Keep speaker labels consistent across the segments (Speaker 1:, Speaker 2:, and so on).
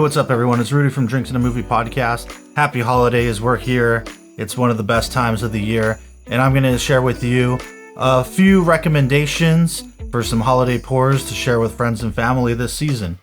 Speaker 1: what's up, everyone? It's Rudy from Drinks and a Movie Podcast. Happy holidays. We're here. It's one of the best times of the year, and I'm going to share with you a few recommendations for some holiday pours to share with friends and family this season.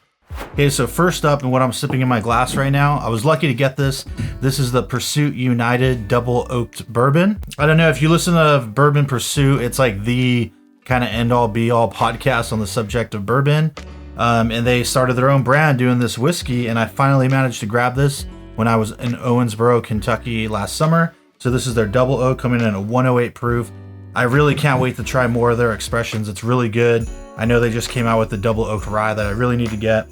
Speaker 1: Okay, so first up, and what I'm sipping in my glass right now, I was lucky to get this. This is the Pursuit United Double Oaked Bourbon. I don't know if you listen to Bourbon Pursuit, it's like the kind of end-all be-all podcast on the subject of bourbon. And they started their own brand doing this whiskey, and I finally managed to grab this when I was in Owensboro, Kentucky last summer. So this is their Double Oak coming in at a 108 proof. I really can't wait to try more of their expressions. It's really good. I know they just came out with the Double Oak Rye that I really need to get.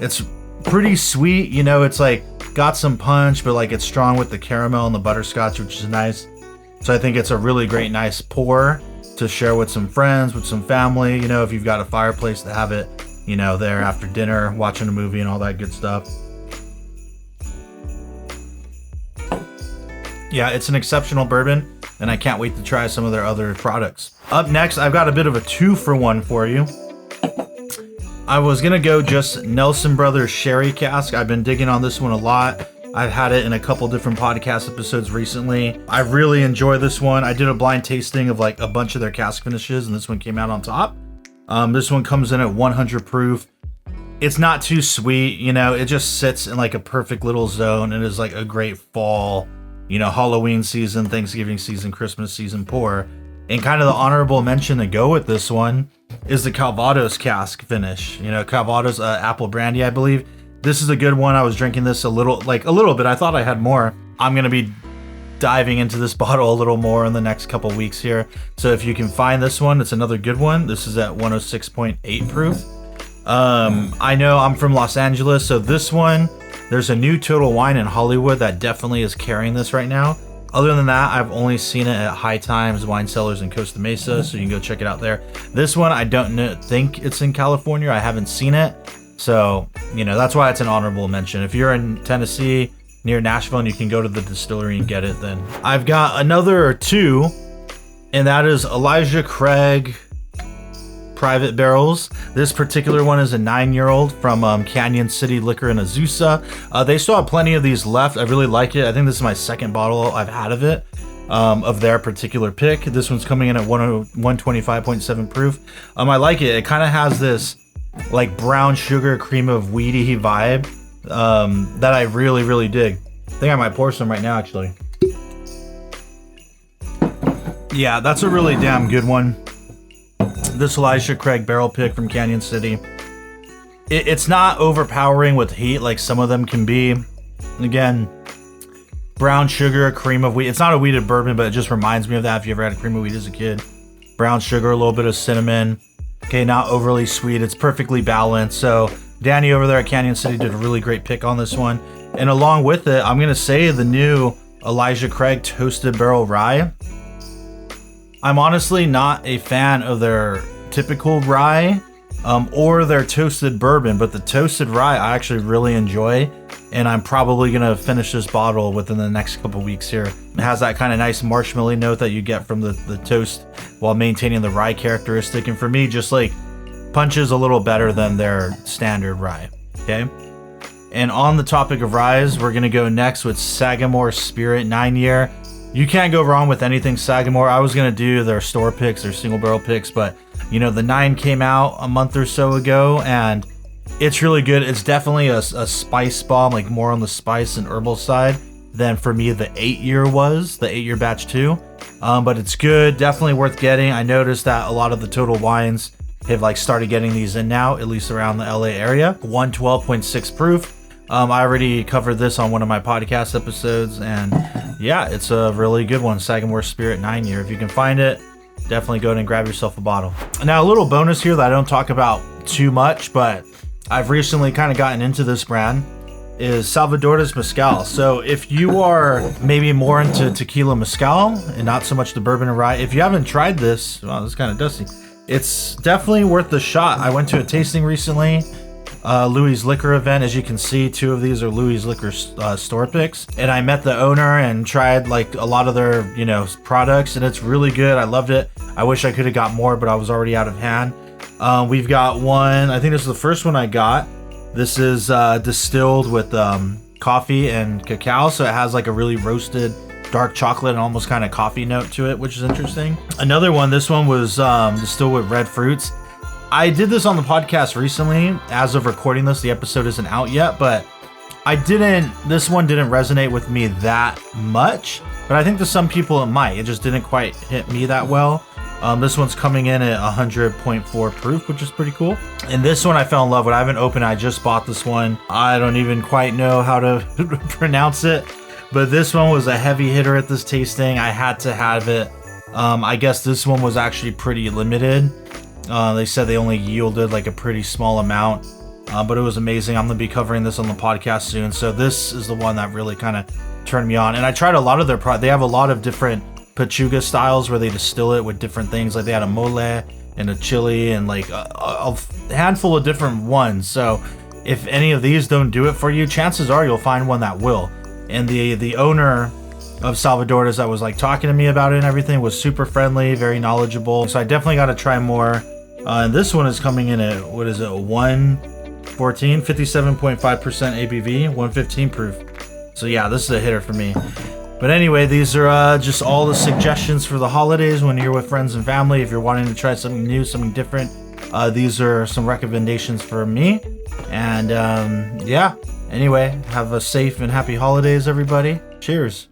Speaker 1: It's pretty sweet, you know, it's like got some punch, but like it's strong with the caramel and the butterscotch, which is nice. So I think it's a really great, nice pour to share with some friends, with some family, you know, if you've got a fireplace to have it, you know, there after dinner, watching a movie and all that good stuff. Yeah, it's an exceptional bourbon, and I can't wait to try some of their other products. Up next, I've got a bit of a 2-for-1 for you. I was gonna go just Nelson Brothers Sherry Cask. I've been digging on this one a lot. I've had it in a couple different podcast episodes recently. I really enjoy this one. I did a blind tasting of like a bunch of their cask finishes, and this one came out on top. This one comes in at 100 proof. It's not too sweet, you know, it just sits in like a perfect little zone. It is like a great fall, you know, Halloween season, Thanksgiving season, Christmas season pour. And kind of the honorable mention to go with this one is the Calvados cask finish. You know, Calvados apple brandy, I believe. This is a good one. I was drinking this a little bit. I thought I had more. I'm going to be diving into this bottle a little more in the next couple weeks here. So if you can find this one, it's another good one. This is at 106.8 proof. I know I'm from Los Angeles, so this one, there's a new Total Wine in Hollywood that definitely is carrying this right now. Other than that, I've only seen it at High Times Wine Cellars in Costa Mesa, so you can go check it out there. This one, I don't think it's in California. I haven't seen it. So, you know, that's why it's an honorable mention. If you're in Tennessee, near Nashville, and you can go to the distillery and get it, then. I've got another 2, and that is Elijah Craig Private Barrels. This particular one is a 9-year-old from Canyon City Liquor in Azusa. They still have plenty of these left. I really like it. I think this is my second bottle I've had of it, of their particular pick. This one's coming in at 125.7 proof. I like it. It kind of has this like brown sugar cream of weedy vibe that I really, really dig. I think I might pour some right now, actually. Yeah, that's a really damn good one. This Elijah Craig barrel pick from Canyon City. It's not overpowering with heat like some of them can be. Again, brown sugar, cream of wheat. It's not a wheated bourbon, but it just reminds me of that if you ever had a cream of wheat as a kid. Brown sugar, a little bit of cinnamon. Okay, not overly sweet. It's perfectly balanced. So Danny over there at Canyon City did a really great pick on this one. And along with it, I'm going to say the new Elijah Craig Toasted Barrel Rye. I'm honestly not a fan of their typical rye or their toasted bourbon, but the toasted rye I actually really enjoy, and I'm probably going to finish this bottle within the next couple weeks here. It has that kind of nice marshmallow note that you get from the toast while maintaining the rye characteristic, and for me, just like punches a little better than their standard rye, okay? And on the topic of ryes, we're going to go next with Sagamore Spirit 9-year. You can't go wrong with anything Sagamore. I was going to do their store picks, their single barrel picks, but you know, the 9 came out a month or so ago, and it's really good. It's definitely a spice bomb, like more on the spice and herbal side than for me the 8-year was, the 8-year batch 2. But it's good, definitely worth getting. I noticed that a lot of the Total Wines have like started getting these in now, at least around the LA area. 112.6 proof. I already covered this on one of my podcast episodes, and yeah, it's a really good one. Sagamore Spirit 9-year. If you can find it, definitely go ahead and grab yourself a bottle. Now, a little bonus here that I don't talk about too much, but I've recently kind of gotten into this brand, is Salvador's Mezcal. So if you are maybe more into tequila mezcal and not so much the bourbon and rye, if you haven't tried this, well, it's kind of dusty. It's definitely worth the shot. I went to a tasting recently. Louis Liquor event. As you can see, 2 of these are Louis Liquor store picks, and I met the owner and tried like a lot of their, you know, products, and it's really good. I loved it. I wish I could have got more, but I was already out of hand. We've got one, I think this is the first one I got. This is distilled with coffee and cacao, so it has like a really roasted dark chocolate and almost kind of coffee note to it, which is interesting. Another one, this one was distilled with red fruits. I did this on the podcast recently. As of recording this, the episode isn't out yet, but this one didn't resonate with me that much, but I think to some people it might. It just didn't quite hit me that well. This one's coming in at 100.4 proof, which is pretty cool. And this one I fell in love with. I haven't opened it. I just bought this one. I don't even quite know how to pronounce it, but this one was a heavy hitter at this tasting. I had to have it. I guess this one was actually pretty limited. They said they only yielded like a pretty small amount, but it was amazing. I'm going to be covering this on the podcast soon. So this is the one that really kind of turned me on. And I tried a lot of their products. They have a lot of different Pachuga styles where they distill it with different things. Like they had a mole and a chili and like a handful of different ones. So if any of these don't do it for you, chances are you'll find one that will. And the owner of Salvador's that was like talking to me about it and everything was super friendly, very knowledgeable. So I definitely got to try more. And this one is coming in at, what is it, 114, 57.5% ABV, 115 proof. So yeah, this is a hitter for me. But anyway, these are just all the suggestions for the holidays when you're with friends and family. If you're wanting to try something new, something different, these are some recommendations for me. And yeah, anyway, have a safe and happy holidays, everybody. Cheers.